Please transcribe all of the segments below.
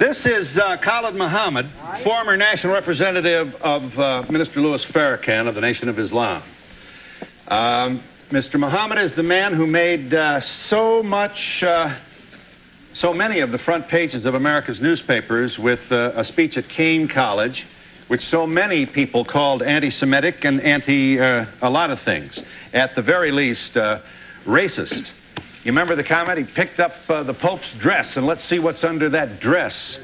This is Khalid Muhammad, former national representative of Minister Louis Farrakhan of the Nation of Islam. Mr. Muhammad is the man who made so many of the front pages of America's newspapers with a speech at Kane College, which so many people called anti-Semitic and a lot of things. At the very least, racist. You remember the comment? He picked up the Pope's dress, and let's see what's under that dress.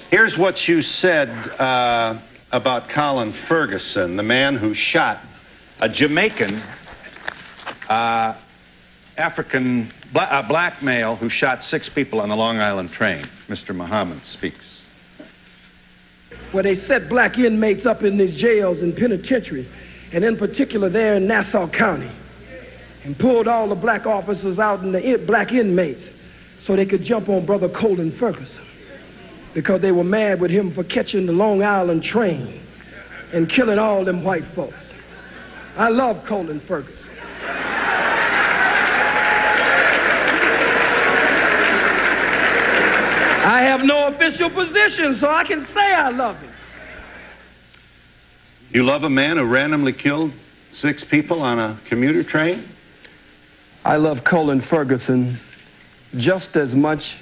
Here's what you said about Colin Ferguson, the man who shot a Jamaican black male who shot 6 people on the Long Island train. Mr. Muhammad speaks. Where they set black inmates up in these jails and penitentiaries, and in particular there in Nassau County, and pulled all the black officers out and the black inmates so they could jump on Brother Colin Ferguson, because they were mad with him for catching the Long Island train and killing all them white folks. I love Colin Ferguson. I have no official position, so I can say I love him. You love a man who randomly killed 6 people on a commuter train? I love Colin Ferguson just as much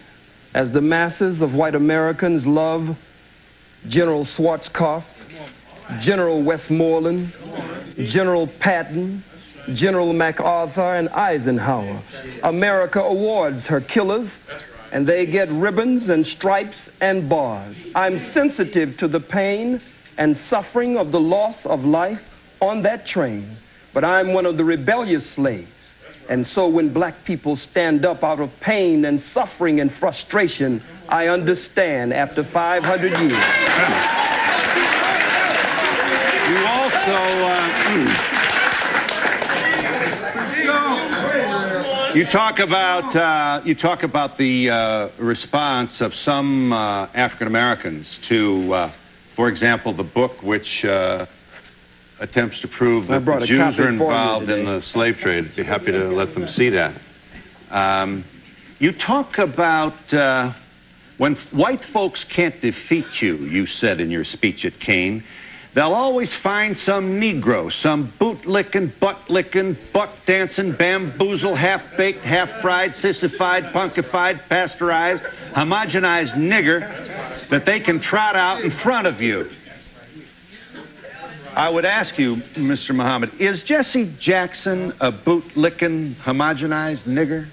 as the masses of white Americans love General Schwarzkopf, General Westmoreland, General Patton, General MacArthur, and Eisenhower. America awards her killers, and they get ribbons and stripes and bars. I'm sensitive to the pain and suffering of the loss of life on that train, but I'm one of the rebellious slaves. And so when black people stand up out of pain and suffering and frustration, I understand after 500 years. You also... You talk about the response of some African Americans to, for example, the book which attempts to prove that the Jews are involved in the slave trade. I'd be happy to let them see that. You talk about when white folks can't defeat you, you said in your speech at Kane, they'll always find some Negro, some boot-licking, butt-licking, buck-dancing, bamboozle, half-baked, half-fried, sissified, punkified, pasteurized, homogenized nigger that they can trot out in front of you. I would ask you, Mr. Muhammad, is Jesse Jackson a boot-licking, homogenized nigger?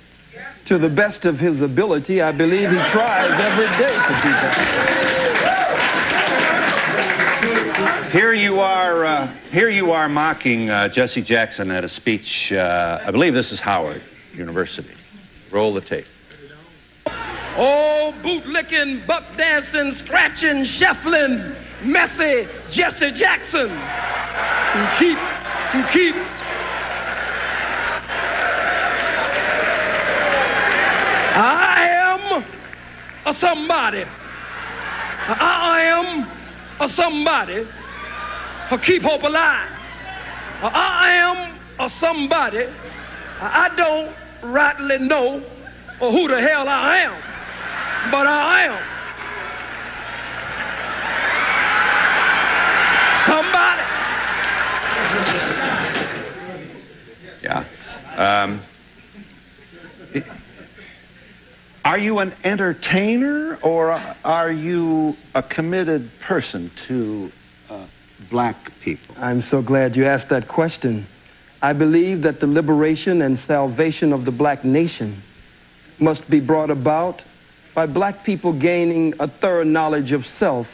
To the best of his ability, I believe he tries every day to do that. Here you are mocking Jesse Jackson at a speech, I believe this is Howard University. Roll the tape. Oh, boot-licking, buck-dancing, scratching, shuffling, messy Jesse Jackson. You keep. I am a somebody. I am a somebody who keep hope alive. I am a somebody. I don't rightly know who the hell I am, but I am somebody. Yeah. Are you an entertainer, or are you a committed person to black people? I'm so glad you asked that question. I believe that the liberation and salvation of the black nation must be brought about by black people gaining a thorough knowledge of self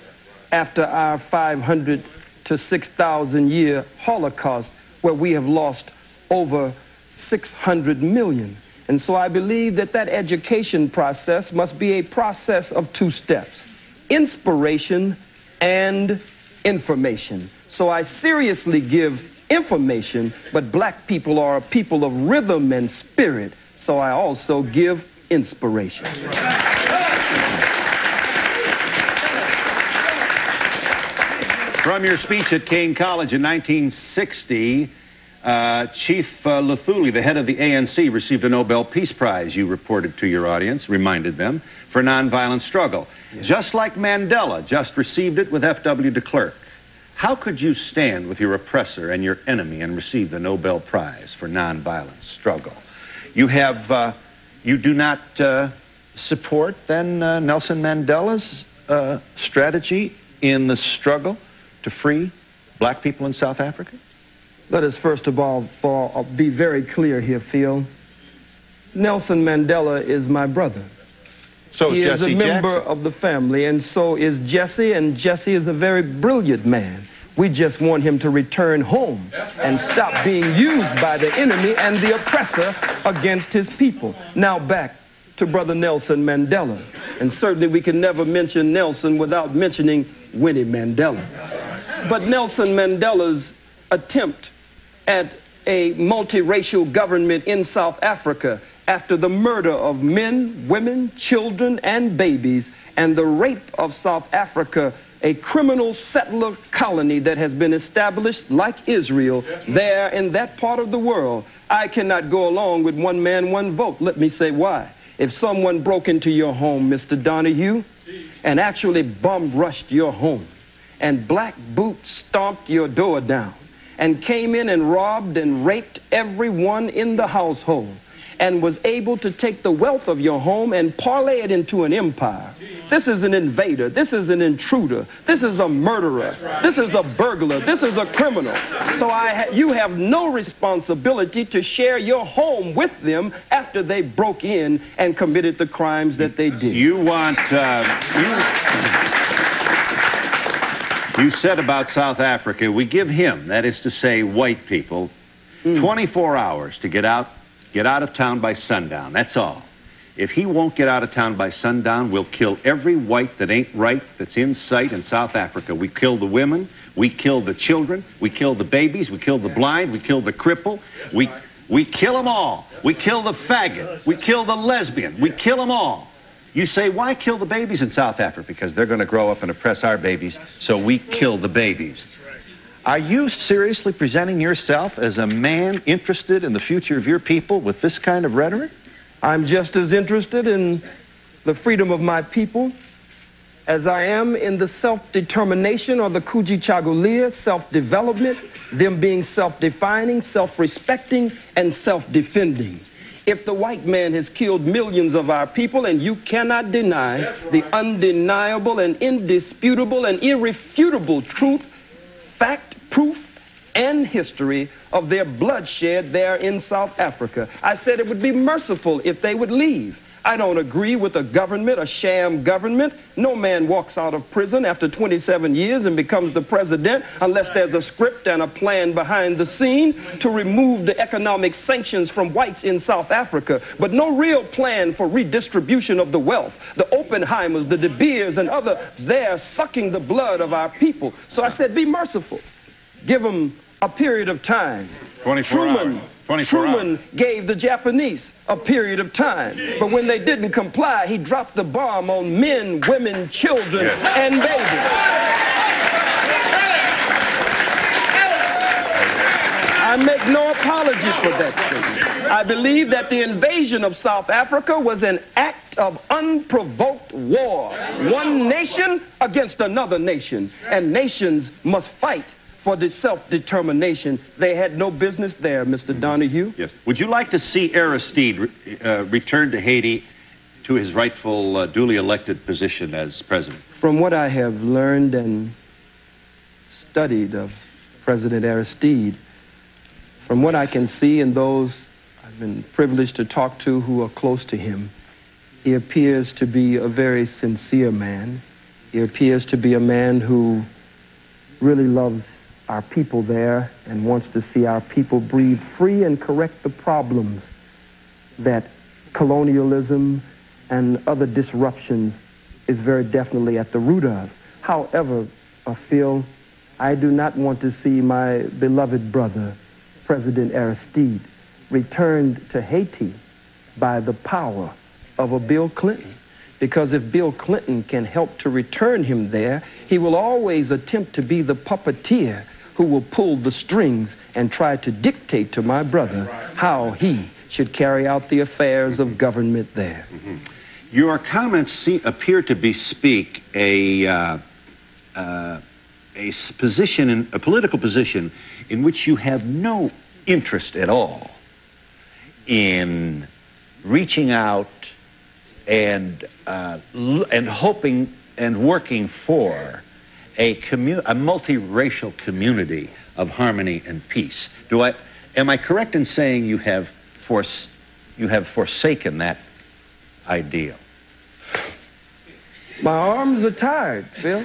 after our 500 to 6,000 year Holocaust, where we have lost over 600 million. And so I believe that that education process must be a process of 2 steps: inspiration and information. So I seriously give information, but black people are a people of rhythm and spirit, so I also give inspiration. From your speech at Kane College in 1960, Chief Luthuli, the head of the ANC, received a Nobel Peace Prize, you reported to your audience, reminded them, for nonviolent struggle. Yes. Just like Mandela just received it with F.W. de Klerk. How could you stand with your oppressor and your enemy and receive the Nobel Prize for nonviolent struggle? You have, you do not support, then, Nelson Mandela's strategy in the struggle to free black people in South Africa? Let us first of all be very clear here, Phil. Nelson Mandela is my brother. So he is Jesse a member Jackson. of the family, and so is Jesse, and Jesse is a very brilliant man. We just want him to return home and stop being used by the enemy and the oppressor against his people. Now back to Brother Nelson Mandela. And certainly we can never mention Nelson without mentioning Winnie Mandela. But Nelson Mandela's attempt at a multiracial government in South Africa after the murder of men, women, children, and babies, and the rape of South Africa, a criminal settler colony that has been established like Israel there in that part of the world. I cannot go along with one man, one vote. Let me say why. If someone broke into your home, Mr. Donahue, and actually bomb rushed your home, and Black Boot stomped your door down, and came in and robbed and raped everyone in the household, and was able to take the wealth of your home and parlay it into an empire. This is an invader. This is an intruder. This is a murderer. This is a burglar. This is a criminal. So you have no responsibility to share your home with them after they broke in and committed the crimes that they did. You want... You said about South Africa, we give him, that is to say white people, 24 hours to get out of town by sundown. That's all. If he won't get out of town by sundown, we'll kill every white that ain't right that's in sight in South Africa. We kill the women, we kill the children, we kill the babies, we kill the blind, we kill the cripple, we kill them all. We kill the faggot, we kill the lesbian, we kill them all. You say, why kill the babies in South Africa? Because they're going to grow up and oppress our babies, so we kill the babies. Are you seriously presenting yourself as a man interested in the future of your people with this kind of rhetoric? I'm just as interested in the freedom of my people as I am in the self-determination or the Kujichagulia, self-development, them being self-defining, self-respecting, and self-defending. If the white man has killed millions of our people, and you cannot deny the undeniable and indisputable and irrefutable truth, fact, proof, and history of their bloodshed there in South Africa. I said it would be merciful if they would leave. I don't agree with a government, a sham government. No man walks out of prison after 27 years and becomes the president unless there's a script and a plan behind the scenes to remove the economic sanctions from whites in South Africa, but no real plan for redistribution of the wealth. The Oppenheimers, the De Beers, and others there sucking the blood of our people. So I said, be merciful. Give them a period of time. 24 hours. Truman gave the Japanese a period of time, but when they didn't comply, he dropped the bomb on men, women, children, and babies. I make no apology for that statement. I believe that the invasion of South Africa was an act of unprovoked war, one nation against another nation, and nations must fight for the self-determination. They had no business there, Mr. Donahue. Yes. Would you like to see Aristide return to Haiti to his rightful, duly elected position as president? From what I have learned and studied of President Aristide, from what I can see and those I've been privileged to talk to who are close to him, he appears to be a very sincere man. He appears to be a man who really loves our people there and wants to see our people breathe free and correct the problems that colonialism and other disruptions is very definitely at the root of. However, Phil, I do not want to see my beloved brother, President Aristide, returned to Haiti by the power of a Bill Clinton. Because if Bill Clinton can help to return him there, he will always attempt to be the puppeteer who will pull the strings and try to dictate to my brother how he should carry out the affairs of government there. Your comments appear to bespeak a political position in which you have no interest at all in reaching out and hoping and working for a multiracial community of harmony and peace. Am I correct in saying you have forsaken that ideal? My arms are tired, Phil.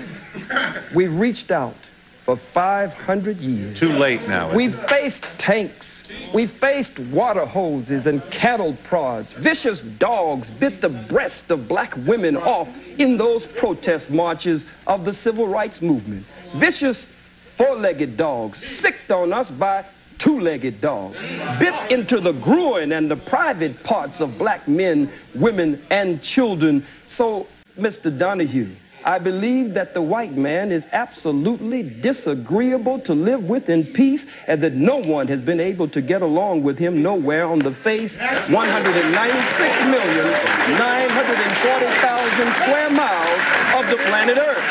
We've reached out for 500 years. Too late now. We've faced tanks. We've faced water hoses and cattle prods. Vicious dogs bit the breast of black women off in those protest marches of the civil rights movement. Vicious four-legged dogs sicked on us by two-legged dogs, bit into the groin and the private parts of black men, women, and children. So, Mr. Donahue, I believe that the white man is absolutely disagreeable to live with in peace, and that no one has been able to get along with him nowhere on the face 196,940,000 square miles of the planet Earth.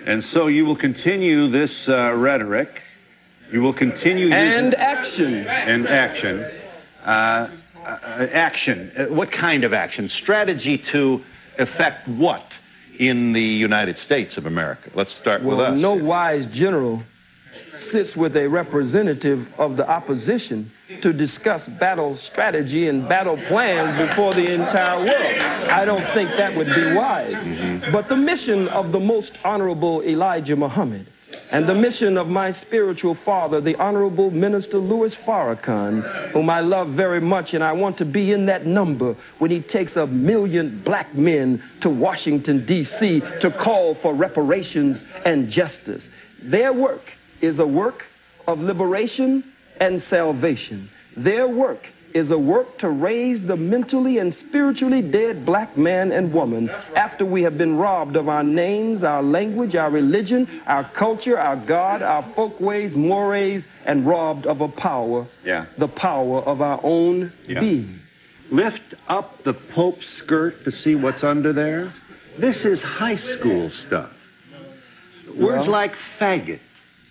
And so you will continue this rhetoric. You will continue and action. And action. Action. What kind of action? Strategy to affect what in the United States of America? Let's start with us. No wise general sits with a representative of the opposition to discuss battle strategy and battle plans before the entire world. I don't think that would be wise. But the mission of the most honorable Elijah Muhammad and the mission of my spiritual father, the Honorable Minister Louis Farrakhan, whom I love very much, and I want to be in that number when he takes 1 million black men to Washington, D.C. to call for reparations and justice. Their work is a work of liberation and salvation. Their work is a work to raise the mentally and spiritually dead black man and woman after we have been robbed of our names, our language, our religion, our culture, our God, our folkways, mores, and robbed of a power, the power of our own being. Lift up the Pope's skirt to see what's under there. This is high school stuff. Words like faggot.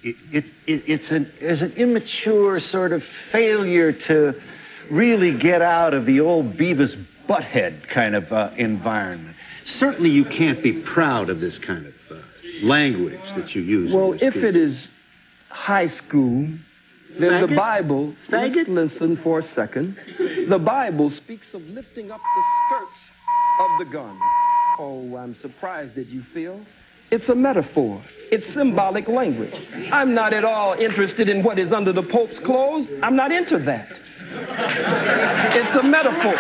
It's an immature sort of failure to really get out of the old Beavis Butthead kind of environment. Certainly you can't be proud of this kind of language that you use. Well, if it is high school, then faggot? The Bible, listen for a second, the Bible speaks of lifting up the skirts of the garment. Oh, I'm surprised that you feel. It's a metaphor. It's symbolic language. I'm not at all interested in what is under the Pope's clothes. I'm not into that. It's a metaphor.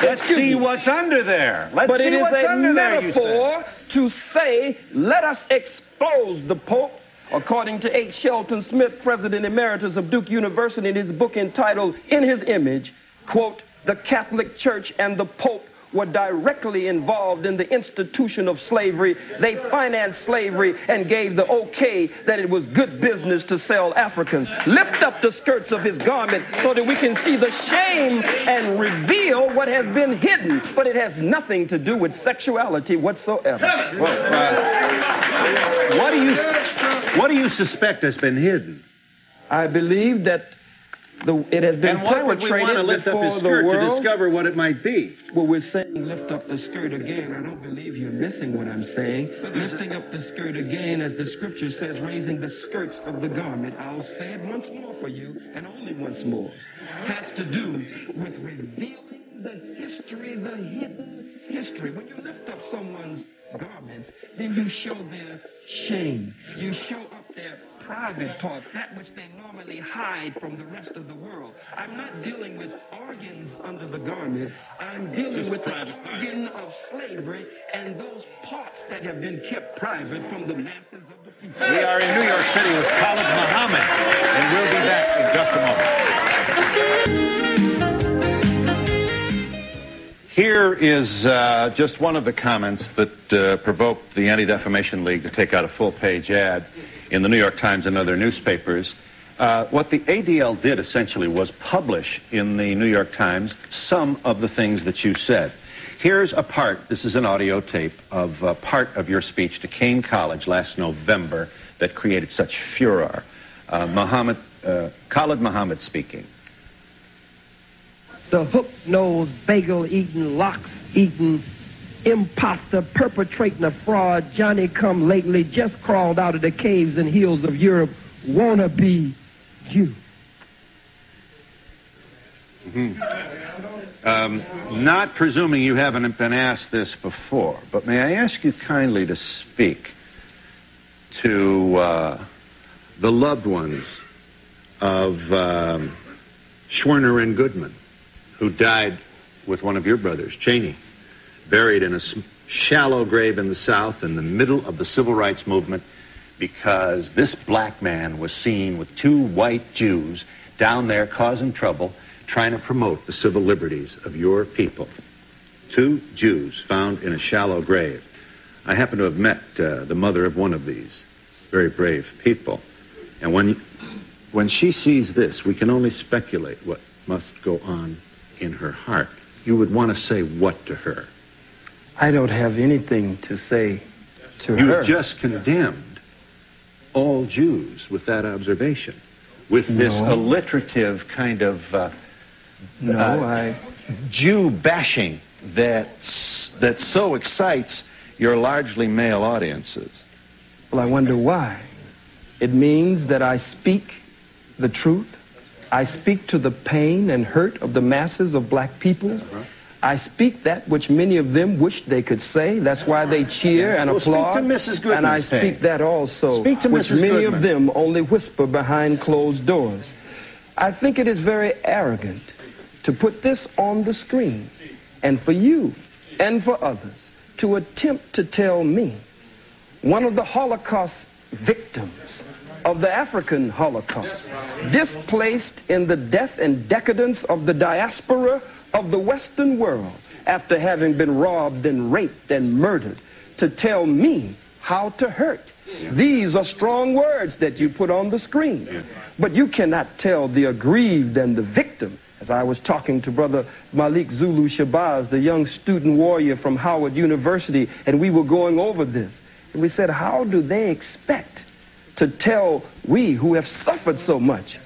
Let's see what's under there. But it is a metaphor to say, let us expose the Pope, according to H. Shelton Smith, President Emeritus of Duke University, in his book entitled In His Image, quote, the Catholic Church and the Pope were directly involved in the institution of slavery. They financed slavery and gave the okay that it was good business to sell Africans. Lift up the skirts of his garment so that we can see the shame and reveal what has been hidden. But it has nothing to do with sexuality whatsoever. Well, what do you suspect has been hidden? I believe that it has been perpetrated. And why would we want to lift up his skirt to discover what it might be? Well, we're saying lift up the skirt again. I don't believe you're missing what I'm saying. Lifting up the skirt again, as the scripture says, raising the skirts of the garment. I'll say it once more for you, and only once more. Has to do with revealing the history, the hidden history. When you lift up someone's garments, then you show their shame. You show up their private parts, that which they normally hide from the rest of the world. I'm not dealing with organs under the garment. I'm dealing with the organ of slavery and those parts that have been kept private from the masses of the people. We are in New York City with Khalid Muhammad, and we'll be back in just a moment. Here here is just one of the comments that provoked the Anti-Defamation League to take out a full-page ad in the New York Times and other newspapers. What the ADL did essentially was publish in the New York Times some of the things that you said. Here's a part, this is an audio tape, of part of your speech to Kane College last November that created such furor. Khalid Muhammad speaking. The hook-nosed, bagel-eating, lox-eating, imposter perpetrating a fraud, Johnny-come-lately, just crawled out of the caves and hills of Europe, wanna be you. Not presuming you haven't been asked this before, but may I ask you kindly to speak to the loved ones of Schwerner and Goodman, who died with one of your brothers, Cheney, buried in a shallow grave in the South in the middle of the Civil Rights Movement because this black man was seen with two white Jews down there causing trouble, trying to promote the civil liberties of your people. Two Jews found in a shallow grave. I happen to have met the mother of one of these very brave people. And when she sees this, we can only speculate what must go on in her heart. You would want to say what to her? I don't have anything to say to her. You just condemned all Jews with that observation, with this alliterative kind of Jew bashing that so excites your largely male audiences. Well, I wonder why. It means that I speak the truth. I speak to the pain and hurt of the masses of black people. I speak that which many of them wish they could say. That's why they cheer and applaud. Speak to Mrs. Goodman. And I speak that also, speak to which Mrs. many Goodman. of them only whisper behind closed doors. I think it is very arrogant to put this on the screen, and for you and for others to attempt to tell me, one of the Holocaust victims of the African Holocaust, displaced in the death and decadence of the diaspora of the Western world after having been robbed and raped and murdered, to tell me how to hurt. These are strong words that you put on the screen. But you cannot tell the aggrieved and the victim. As I was talking to Brother Malik Zulu Shabazz, the young student warrior from Howard University, and we were going over this. And we said, how do they expect to tell we who have suffered so much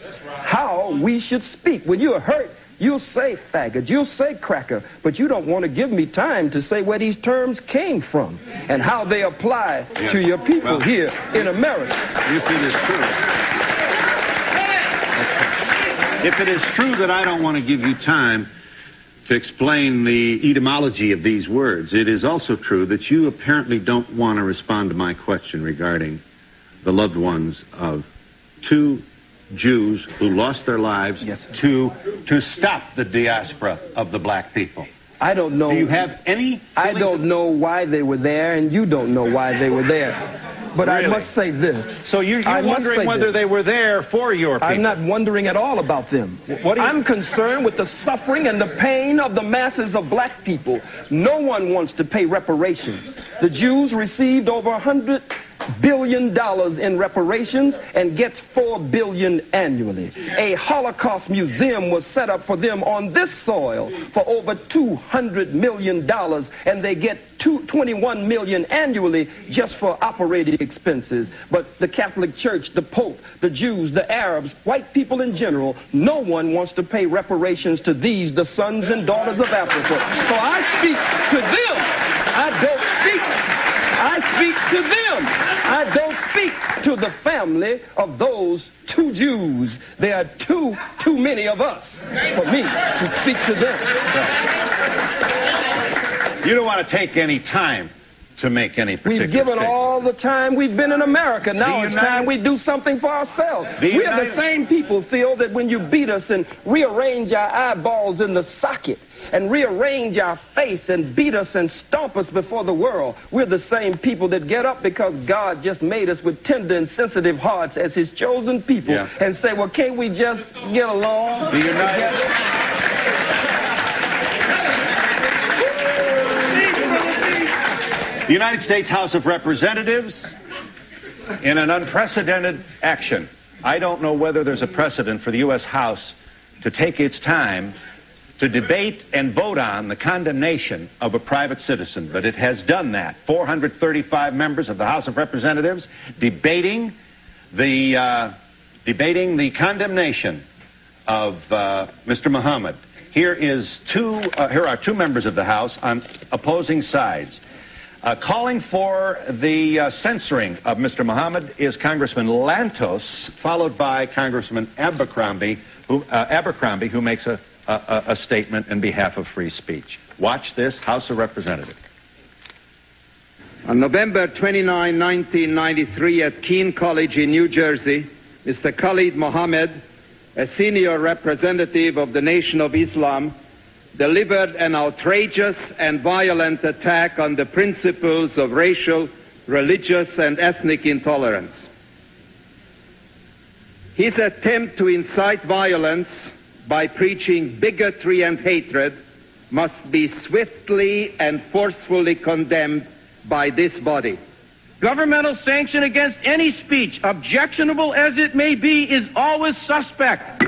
how we should speak? When you're hurt, you'll say faggot, you'll say cracker, but you don't want to give me time to say where these terms came from and how they apply to your people here in America. If it is true. If it is true that I don't want to give you time to explain the etymology of these words, it is also true that you apparently don't want to respond to my question regarding the loved ones of two Jews who lost their lives to stop the diaspora of the black people. I don't know. Do you have any? I don't know why they were there, and you don't know why they were there. But really? I must say this. So you're wondering whether they were there for your people? I'm not wondering at all about them. I'm concerned with the suffering and the pain of the masses of black people. No one wants to pay reparations. The Jews received over $100 billion in reparations and gets $4 billion annually. A Holocaust museum was set up for them on this soil for over $200 million, and they get $21 million annually just for operating expenses. But the Catholic Church, the Pope, the Jews, the Arabs, white people in general, no one wants to pay reparations to these, the sons and daughters of Africa. So I speak to them. I speak to them. I don't speak to the family of those two Jews. There are too many of us for me to speak to them. You don't want to take any time to make any particular We've given statement. all the time we've been in America. Now it's time we do something for ourselves. We are the same people, Phil, that when you beat us and rearrange our eyeballs in the socket and rearrange our face and beat us and stomp us before the world, we're the same people that get up because God just made us with tender and sensitive hearts as his chosen people and say, well, can't we just get along? Be united. The United States House of Representatives, in an unprecedented action. I don't know whether there's a precedent for the U.S. House to take its time to debate and vote on the condemnation of a private citizen, but it has done that. 435 members of the House of Representatives debating the condemnation of Mr. Muhammad. Here are two members of the House on opposing sides. Calling for the censoring of Mr. Muhammad is Congressman Lantos, followed by Congressman Abercrombie, who makes a statement in behalf of free speech. Watch this, House of Representatives. On November 29, 1993, at Keene College in New Jersey, Mr. Khalid Mohammed, a senior representative of the Nation of Islam, delivered an outrageous and violent attack on the principles of racial, religious, and ethnic intolerance. His attempt to incite violence by preaching bigotry and hatred must be swiftly and forcefully condemned by this body. Governmental sanction against any speech, objectionable as it may be, is always suspect.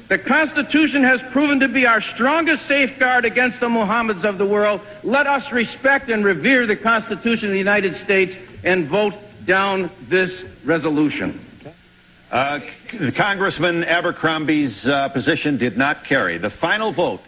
The Constitution has proven to be our strongest safeguard against the Mohammeds of the world. Let us respect and revere the Constitution of the United States and vote down this resolution. Congressman Abercrombie's position did not carry. The final vote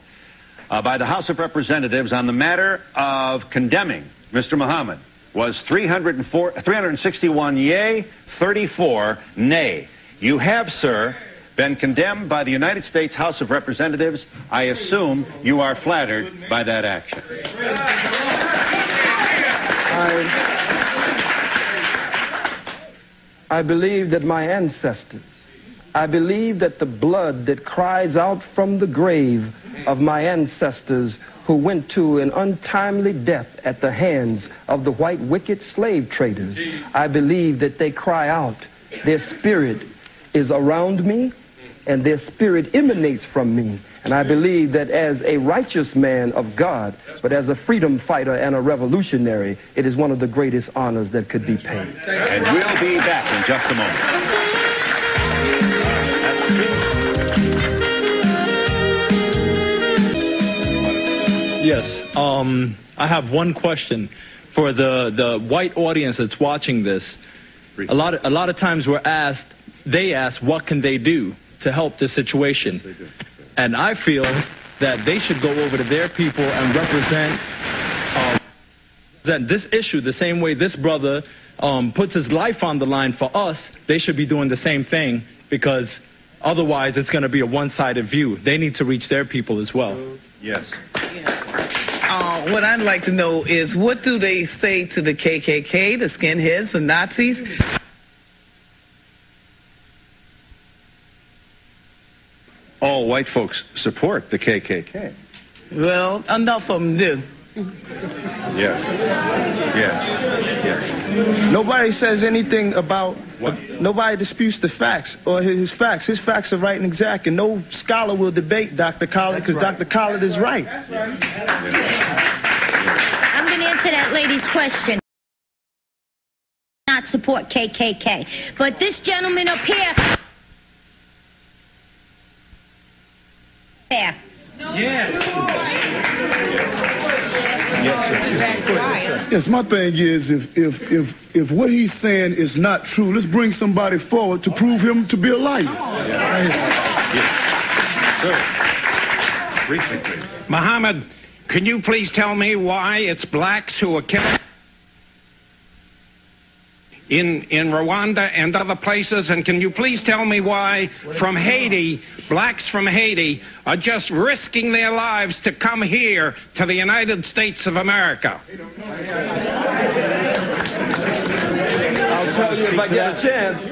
by the House of Representatives on the matter of condemning Mr. Muhammad was 361 yea, 34 nay. You have, sir, been condemned by the United States House of Representatives. I assume you are flattered by that action. I believe that my ancestors, I believe that the blood that cries out from the grave of my ancestors who went to an untimely death at the hands of the white wicked slave traders, I believe that they cry out. Their spirit is around me, and their spirit emanates from me. And I believe that as a righteous man of God, but as a freedom fighter and a revolutionary, it is one of the greatest honors that could be paid. And we'll be back in just a moment. Yes, I have one question for the white audience that's watching this. A lot of times they ask, what can they do to help this situation? And I feel that they should go over to their people and represent this issue the same way this brother puts his life on the line for us. They should be doing the same thing, because otherwise it's going to be a one-sided view. They need to reach their people as well. Yes. What I'd like to know is, what do they say to the KKK, the skinheads, the Nazis? All white folks support the KKK. Well, enough of them do. Yes. Nobody says anything about, nobody disputes the facts or his facts. His facts are right and exact, and no scholar will debate Dr. Khalid, because Dr. Khalid is right. I'm going to answer that lady's question. Not support KKK. But this gentleman up here... There. Yes, my thing is, if what he's saying is not true, let's bring somebody forward to prove him to be a liar. Briefly, please. Muhammad, can you please tell me why it's blacks who are killing in Rwanda and other places? And can you please tell me why from Haiti, blacks from Haiti are just risking their lives to come here to the United States of America? I'll tell you if I get a chance.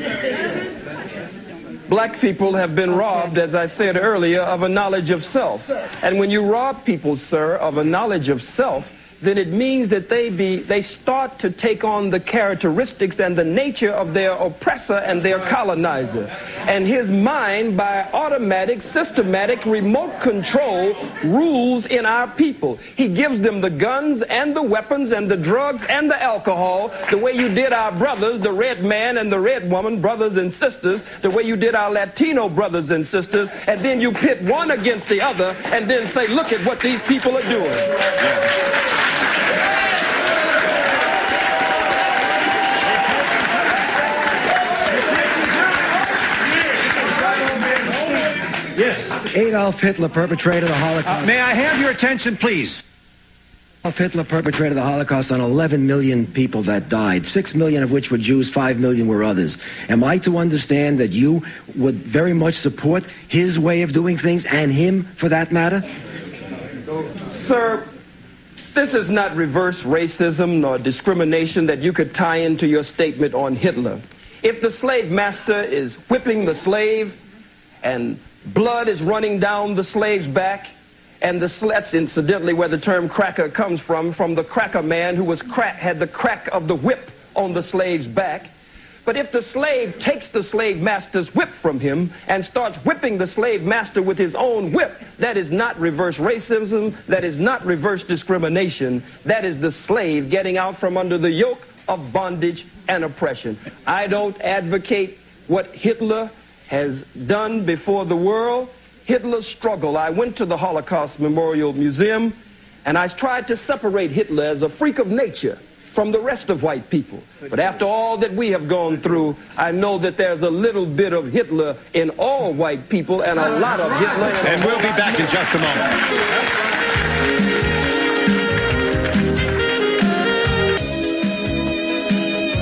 Black people have been robbed, as I said earlier, of a knowledge of self. And when you rob people, sir, of a knowledge of self, then it means that they start to take on the characteristics and the nature of their oppressor and their colonizer. And his mind, by automatic, systematic, remote control, rules in our people. He gives them the guns and the weapons and the drugs and the alcohol, the way you did our brothers, the red man and the red woman, brothers and sisters, the way you did our Latino brothers and sisters, and then you pit one against the other and then say, look at what these people are doing. Yes. Adolf Hitler perpetrated the Holocaust. May I have your attention, please? Adolf Hitler perpetrated the Holocaust on 11 million people that died, 6 million of which were Jews, 5 million were others. Am I to understand that you would very much support his way of doing things, and him for that matter? Sir, this is not reverse racism nor discrimination that you could tie into your statement on Hitler. If the slave master is whipping the slave and blood is running down the slave's back, and that's incidentally where the term cracker comes from the cracker man who was had the crack of the whip on the slave's back. But if the slave takes the slave master's whip from him and starts whipping the slave master with his own whip, that is not reverse racism, that is not reverse discrimination, that is the slave getting out from under the yoke of bondage and oppression. I don't advocate what Hitler has done before the world. Hitler's struggle. I went to the Holocaust Memorial Museum and I tried to separate Hitler as a freak of nature from the rest of white people. But after all that we have gone through, I know that there's a little bit of Hitler in all white people and a lot of Hitler in And we'll be back in just a moment.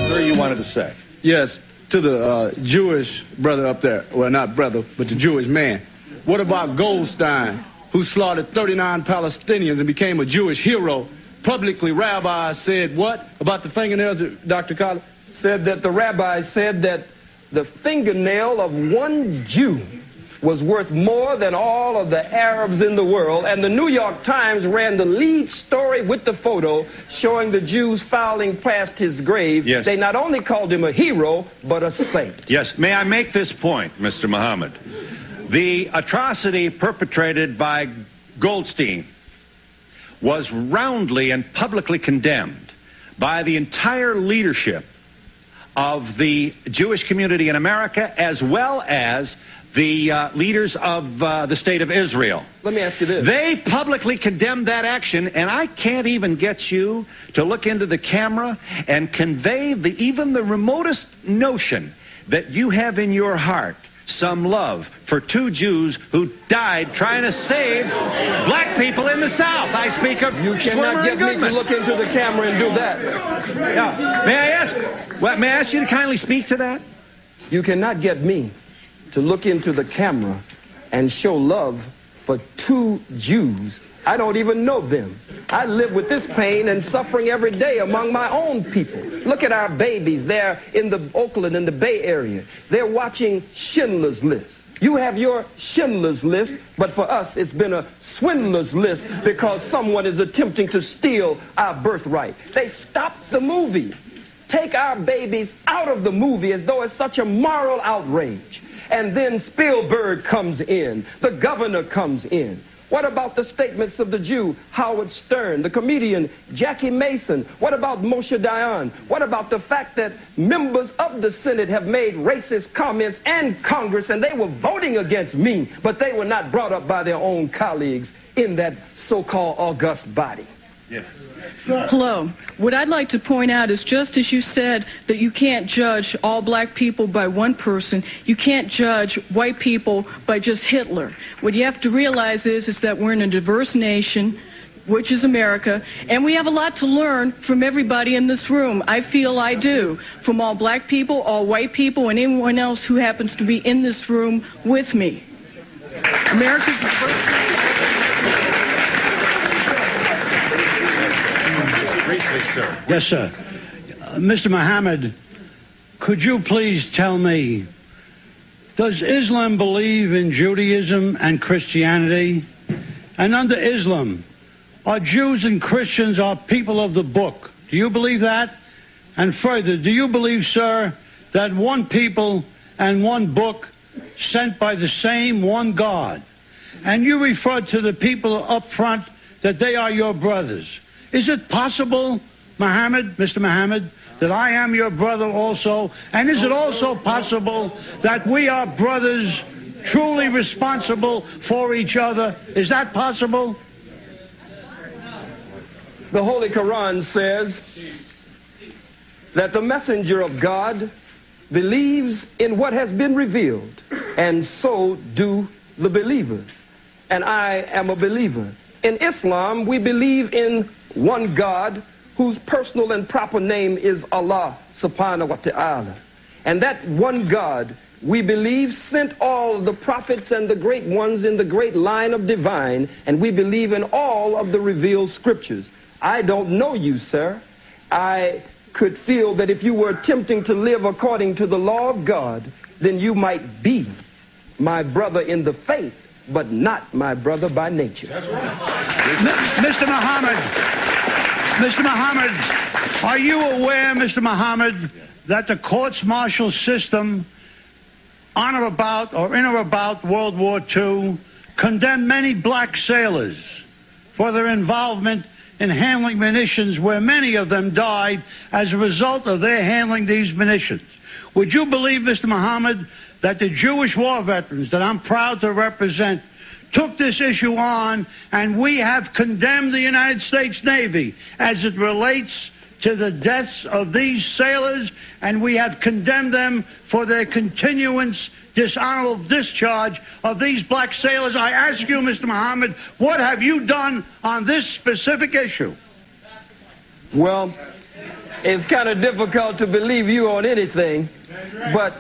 Sir, you wanted to say? Yes, to the Jewish brother up there. Well, not brother, but the Jewish man. What about Goldstein, who slaughtered 39 Palestinians and became a Jewish hero? Publicly, rabbis said what about the fingernails, Dr. Khalid? Said that the rabbis said that the fingernail of one Jew was worth more than all of the Arabs in the world. And the New York Times ran the lead story with the photo showing the Jews filing past his grave. Yes. They not only called him a hero, but a saint. Yes. May I make this point, Mr. Muhammad? The atrocity perpetrated by Goldstein was roundly and publicly condemned by the entire leadership of the Jewish community in America, as well as the leaders of the state of Israel. Let me ask you this. They publicly condemned that action, and I can't even get you to look into the camera and convey even the remotest notion that you have in your heart some love for two Jews who died trying to save black people in the South. I speak of You cannot get me to look into the camera and do that. Yeah. May I ask you to kindly speak to that? You cannot get me to look into the camera and show love for two Jews. I don't even know them. I live with this pain and suffering every day among my own people. Look at our babies. They're in the Oakland, in the Bay Area. They're watching Schindler's List. You have your Schindler's List, but for us, it's been a swindler's list because someone is attempting to steal our birthright. They stopped the movie. Take our babies out of the movie as though it's such a moral outrage. And then Spielberg comes in. The governor comes in. What about the statements of the Jew Howard Stern, the comedian Jackie Mason? What about Moshe Dayan? What about the fact that members of the Senate have made racist comments and Congress, and they were voting against me, but they were not brought up by their own colleagues in that so-called august body? Yes. Hello. What I'd like to point out is, just as you said that you can't judge all black people by one person, you can't judge white people by just Hitler. What you have to realize is that we're in a diverse nation, which is America, and we have a lot to learn from everybody in this room. I feel I do. From all black people, all white people, and anyone else who happens to be in this room with me. America's the first nation. Briefly, sir. Yes, sir. Mr. Muhammad, could you please tell me, does Islam believe in Judaism and Christianity? And under Islam, are Jews and Christians are people of the book. Do you believe that? And further, do you believe, sir, that one people and one book sent by the same one God? And you referred to the people up front that they are your brothers. Is it possible, Mr. Muhammad, that I am your brother also? And is it also possible that we are brothers truly responsible for each other? Is that possible? The Holy Quran says that the messenger of God believes in what has been revealed, and so do the believers. And I am a believer. In Islam, we believe in one God whose personal and proper name is Allah subhanahu wa ta'ala. And that one God, we believe, sent all the prophets and the great ones in the great line of divine, and we believe in all of the revealed scriptures. I don't know you, sir. I could feel that if you were attempting to live according to the law of God, then you might be my brother in the faith, but not my brother by nature. That's right. Mr. Muhammad, are you aware, Mr. Muhammad, that the courts-martial system on or about or in or about World War II condemned many black sailors for their involvement in handling munitions, where many of them died as a result of their handling these munitions? Would you believe, Mr. Muhammad, that the Jewish war veterans that I'm proud to represent took this issue on, and we have condemned the United States Navy as it relates to the deaths of these sailors, and we have condemned them for their continuance dishonorable discharge of these black sailors? I ask you, Mr. Muhammad, what have you done on this specific issue? Well, it's kind of difficult to believe you on anything, but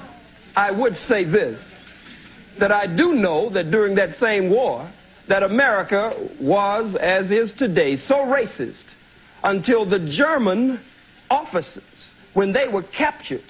I would say this, that I do know that during that same war, that America was, as is today, so racist until the German officers, when they were captured,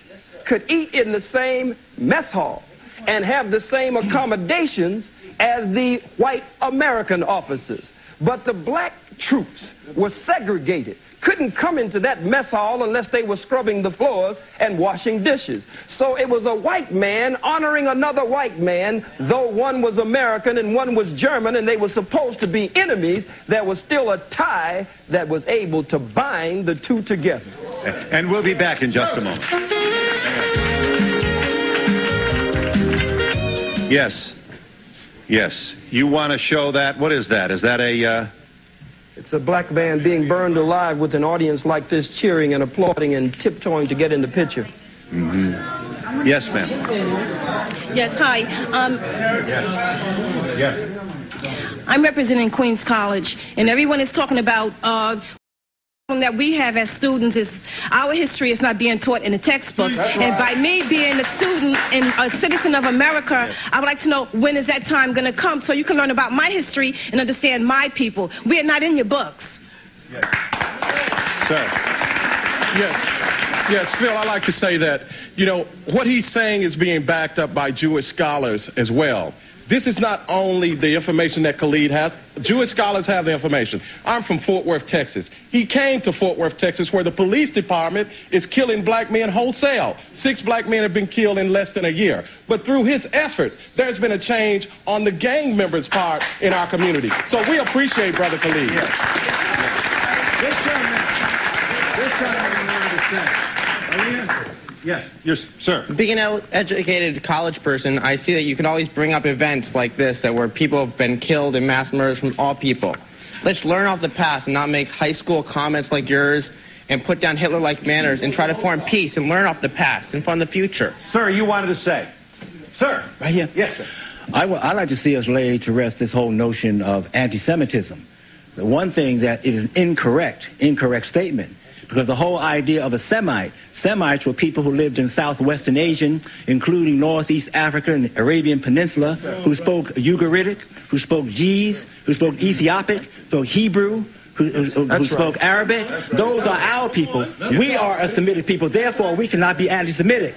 could eat in the same mess hall and have the same accommodations as the white American officers. But the black troops were segregated, couldn't come into that mess hall unless they were scrubbing the floors and washing dishes. So it was a white man honoring another white man, though one was American and one was German, and they were supposed to be enemies. There was still a tie that was able to bind the two together. And we'll be back in just a moment. Yes. Yes. You want to show that? What is that? Is that a... It's a black man being burned alive with an audience like this cheering and applauding and tiptoeing to get in the picture. Mm-hmm. Yes, ma'am. Yes, hi. Yes. I'm representing Queens College, and everyone is talking about that we have as students is our history is not being taught in the textbooks. Right. And by me being a student and a citizen of America, yes, I would like to know, when is that time going to come so you can learn about my history and understand my people? We are not in your books. Yes. Sir. Yes, Phil, I like to say that, you know, what he's saying is being backed up by Jewish scholars as well. This is not only the information that Khalid has. Jewish scholars have the information. I'm from Fort Worth, Texas. He came to Fort Worth, Texas, where the police department is killing black men wholesale. 6 black men have been killed in less than a year. But through his effort, there's been a change on the gang members' part in our community. So we appreciate Brother Khalid. Yes, sir. Being an educated college person, I see that you can always bring up events like this where people have been killed in mass murders from all people. Let's learn off the past and not make high school comments like yours and put down Hitler-like manners and try to form peace and learn off the past and fund the future. Sir, you wanted to say. Sir. Right here. Yes, sir. I'd like to see us lay to rest this whole notion of anti-Semitism. The one thing that is an incorrect statement, because the whole idea of a Semites were people who lived in southwestern Asia, including northeast Africa and Arabian Peninsula, who spoke Ugaritic, who spoke Ge'ez, who spoke Ethiopic, spoke Hebrew, who spoke Arabic. Those are our people. We are a Semitic people. Therefore, we cannot be anti-Semitic.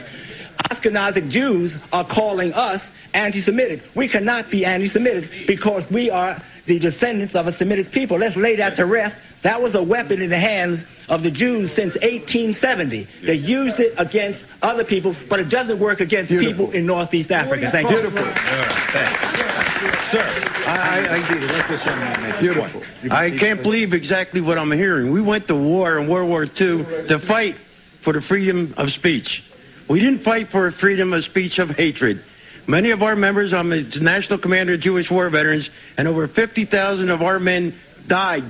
Ashkenazic Jews are calling us anti-Semitic. We cannot be anti-Semitic because we are the descendants of a Semitic people. Let's lay that to rest. That was a weapon in the hands of the Jews since 1870. They used it against other people, but it doesn't work against people in Northeast Africa. Thank you. Beautiful. Sir, I agree. Let this young man make beautiful. I can't believe exactly what I'm hearing. We went to war in World War II to fight for the freedom of speech. We didn't fight for freedom of speech of hatred. Many of our members, I'm the National Commander of Jewish War Veterans, and over 50,000 of our men died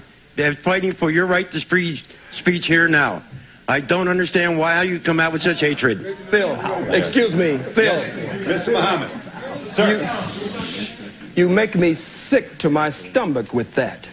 fighting for your right to free speech here now. I don't understand why you come out with such hatred. Phil, excuse me, Phil. Yes. Mr. Muhammad. Sir. You make me sick to my stomach with that.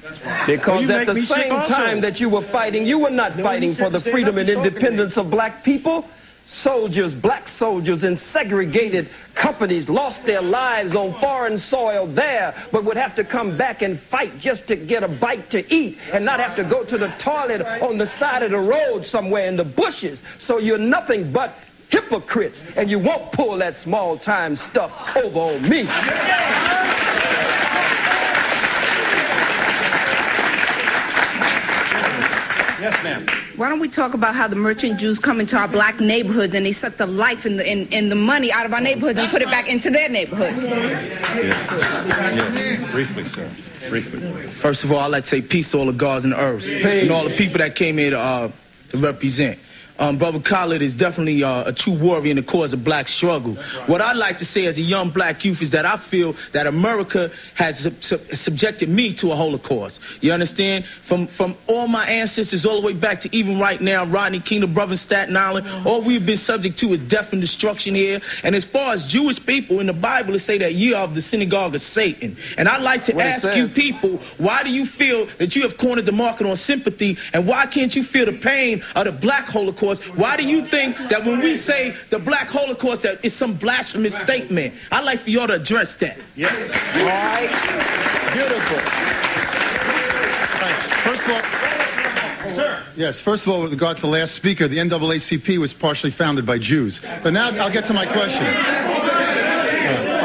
Because at the same time that you were fighting, you were not fighting for the freedom and independence of black people. Soldiers, black soldiers in segregated companies lost their lives on foreign soil there, but would have to come back and fight just to get a bite to eat and not have to go to the toilet on the side of the road somewhere in the bushes. So you're nothing but hypocrites, and you won't pull that small-time stuff over on me. Yes, ma'am. Why don't we talk about how the merchant Jews come into our black neighborhoods and they suck the life and the money out of our neighborhoods and put it back into their neighborhoods? Yeah. Briefly, sir. Briefly. First of all, I'd like to say peace to all the gods and the earths and all the people that came here to represent. Brother Khalid is definitely a true warrior in the cause of black struggle. What I'd like to say as a young black youth is that I feel that America has subjected me to a Holocaust. You understand? From all my ancestors all the way back to even right now, Rodney King, the brother in Staten Island, all we've been subject to is death and destruction here. And as far as Jewish people, in the Bible, it say that ye are of the synagogue of Satan. And I'd like to ask you people, why do you feel that you have cornered the market on sympathy, and why can't you feel the pain of the black Holocaust? Why do you think that when we say the black Holocaust that it's some blasphemous statement? I'd like for y'all to address that. Yes. All right. Beautiful. First of all, sir. Yes, first of all, with regard to the last speaker, the NAACP was partially founded by Jews. But now I'll get to my question. All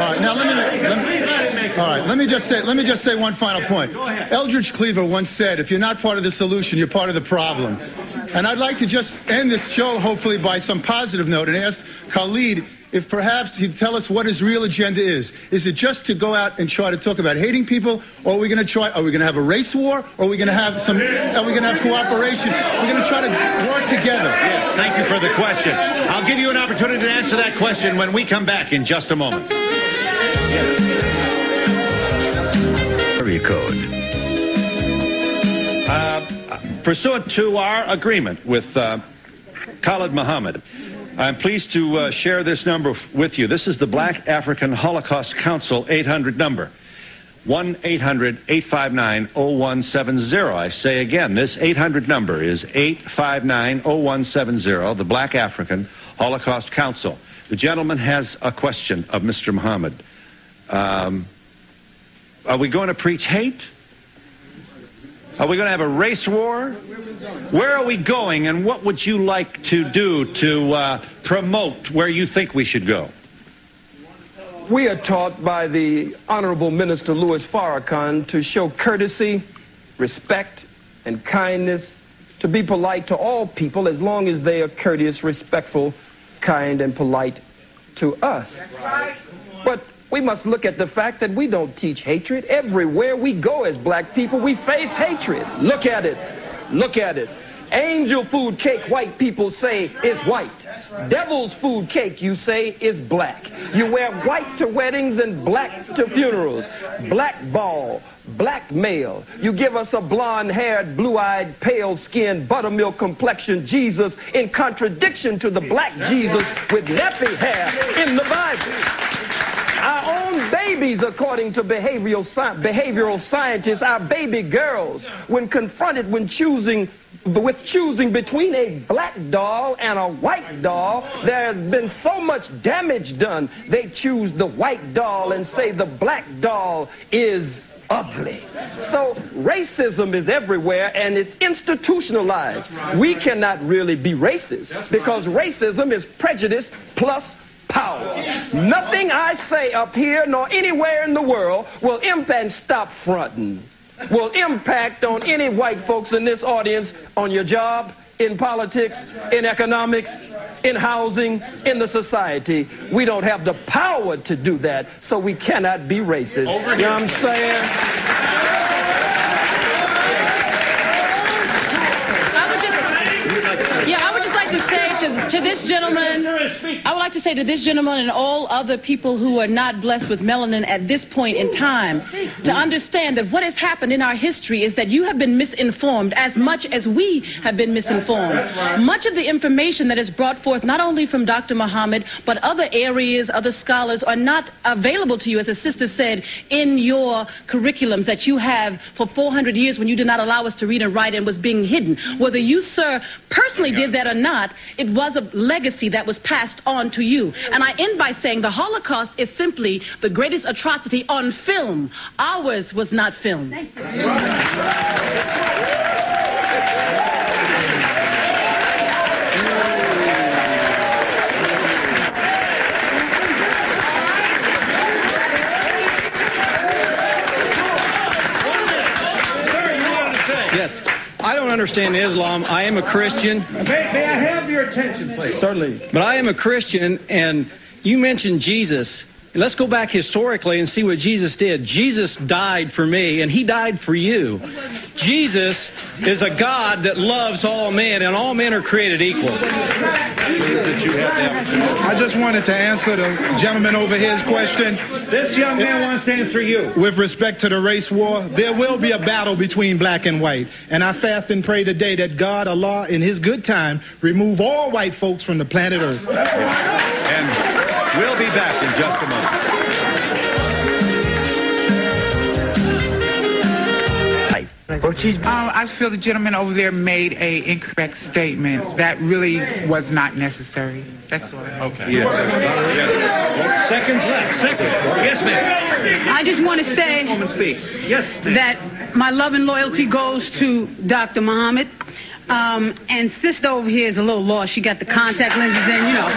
right, now let me just say one final point. Eldridge Cleaver once said, if you're not part of the solution, you're part of the problem. And I'd like to just end this show, hopefully, by some positive note and ask Khalid if perhaps he'd tell us what his real agenda is. Is it just to go out and try to talk about hating people, or are we going to have a race war, or are we going to have cooperation? We're going to try to work together. Yes, thank you for the question. I'll give you an opportunity to answer that question when we come back in just a moment. Area code. Pursuant to our agreement with Khalid Muhammad, I'm pleased to share this number with you. This is the Black African Holocaust Council 800 number, 1-800-859-0170. I say again, this 800 number is 859-0170, the Black African Holocaust Council. The gentleman has a question of Mr. Muhammad. Are we going to preach hate? Are we going to have a race war? Where are we going, and what would you like to do to promote where you think we should go? We are taught by the Honorable Minister Louis Farrakhan to show courtesy, respect, and kindness, to be polite to all people as long as they are courteous, respectful, kind, and polite to us. But we must look at the fact that we don't teach hatred. Everywhere we go as black people, we face hatred. Look at it. Look at it. Angel food cake, white people say, is white. Devil's food cake, you say, is black. You wear white to weddings and black to funerals. Black ball, black male. You give us a blonde-haired, blue-eyed, pale-skinned, buttermilk complexion Jesus in contradiction to the black Jesus with nappy hair in the Bible. Our own babies, according to behavioral scientists, our baby girls, when confronted with choosing between a black doll and a white doll, there has been so much damage done, they choose the white doll and say the black doll is ugly. So racism is everywhere, and it's institutionalized. We cannot really be racist because racism is prejudice plus power. Nothing I say up here nor anywhere in the world will impact. Stop fronting. will impact on any white folks in this audience on your job, in politics, in economics, in housing, in the society. We don't have the power to do that, so we cannot be racist. You know what I'm saying? I would just like to say to this gentleman, I would like to say to this gentleman and all other people who are not blessed with melanin at this point in time, to understand that what has happened in our history is that you have been misinformed as much as we have been misinformed. Much of the information that is brought forth, not only from Dr. Muhammad, but other areas, other scholars, are not available to you, as a sister said, in your curriculums that you have for 400 years when you did not allow us to read and write and was being hidden. Whether you, sir, personally did that or not, it was a legacy that was passed on to you. And I end by saying the Holocaust is simply the greatest atrocity on film. Ours was not filmed. Yes. I don't understand Islam. I am a Christian. May I have your attention, please? Certainly. But I am a Christian, and you mentioned Jesus. Let's go back historically and see what Jesus did. Jesus died for me, and he died for you. Jesus is a God that loves all men, and all men are created equal. I just wanted to answer the gentleman over here's question. This young man wants to answer you. With respect to the race war, there will be a battle between black and white. And I fast and pray today that God, Allah, in his good time, remove all white folks from the planet Earth. And we'll be back in just a moment. I feel the gentleman over there made an incorrect statement. That really was not necessary. That's all. Okay. Yeah. Seconds left. Second. Yes, ma'am. I just want to say yes, that my love and loyalty goes to Dr. Muhammad. And sister over here is a little lost. She got the contact lenses in, you know,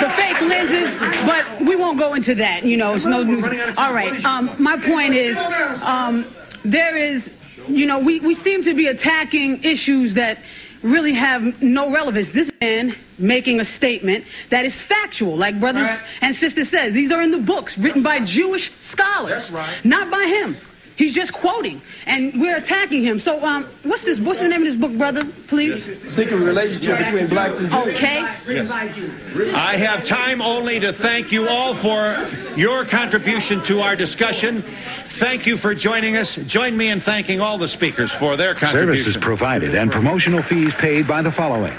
the fake lenses, but we won't go into that, you know, it's no news. All right, my point is, there is, you know, we seem to be attacking issues that really have no relevance. This man making a statement that is factual, like brothers and sisters said. These are in the books written by Jewish scholars, not by him. He's just quoting, and we're attacking him. So, what's the name of this book, brother, please? Secret Relationship Between Blacks and Jews. Okay. Yes. I have time only to thank you all for your contribution to our discussion. Thank you for joining us. Join me in thanking all the speakers for their contribution. Services provided and promotional fees paid by the following: